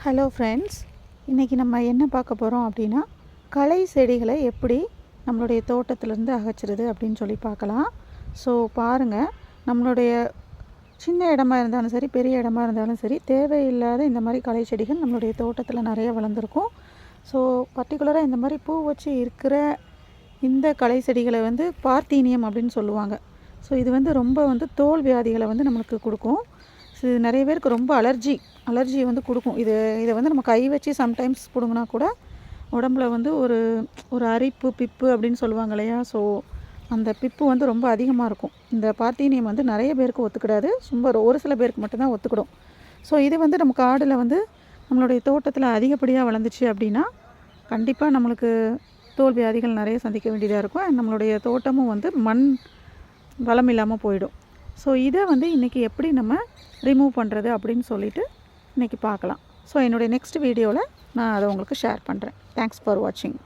Hello friends, இன்றைக்கி நம்ம என்ன பார்க்க போகிறோம் அப்படின்னா, களை செடிகளை எப்படி நம்மளுடைய தோட்டத்திலேருந்து அகற்றுறது அப்படின்னு சொல்லி பார்க்கலாம். ஸோ பாருங்கள், நம்மளுடைய சின்ன இடமா இருந்தாலும் சரி, பெரிய இடமா இருந்தாலும் சரி, தேவையில்லாத இந்த மாதிரி களை செடிகள் நம்மளுடைய தோட்டத்தில் நிறைய வளர்ந்துருக்கும். ஸோ பர்டிகுலராக இந்த மாதிரி பூ வச்சு இருக்கிற இந்த களை செடிகளை பார்த்தீனியம் அப்படின்னு சொல்லுவாங்க. ஸோ இது ரொம்ப தோல் வியாதிகளை நம்மளுக்கு கொடுக்கும். ஸோ இது நிறைய பேருக்கு ரொம்ப அலர்ஜியை கொடுக்கும். இதை நம்ம கை வச்சு சம்டைம்ஸ் பிடுங்கினா கூட உடம்புல ஒரு ஒரு அரிப்பு, பிப்பு அப்படின்னு சொல்லுவாங்க இல்லையா? ஸோ அந்த பிப்பு ரொம்ப அதிகமாக இருக்கும். இந்த பார்த்தீனியம் நிறைய பேருக்கு ஒத்துக்கிடாது. ஒரு சில பேருக்கு மட்டும்தான் ஒத்துக்கிடும். ஸோ இது நம்ம காடில் நம்மளுடைய தோட்டத்தில் அதிகப்படியாக வளர்ந்துச்சு அப்படின்னா கண்டிப்பாக நம்மளுக்கு தோல் வியாதிகள் நிறைய சந்திக்க வேண்டியதாக இருக்கும். நம்மளுடைய தோட்டமும் மண் வளம் இல்லாமல் போயிடும். ஸோ இதை இன்றைக்கி எப்படி நம்ம ரிமூவ் பண்ணுறது அப்படின்னு சொல்லிட்டு இன்றைக்கி பார்க்கலாம். ஸோ என்னுடைய நெக்ஸ்ட் வீடியோவில் நான் அதை உங்களுக்கு ஷேர் பண்ணுறேன். தேங்க்ஸ் ஃபார் வாட்சிங்.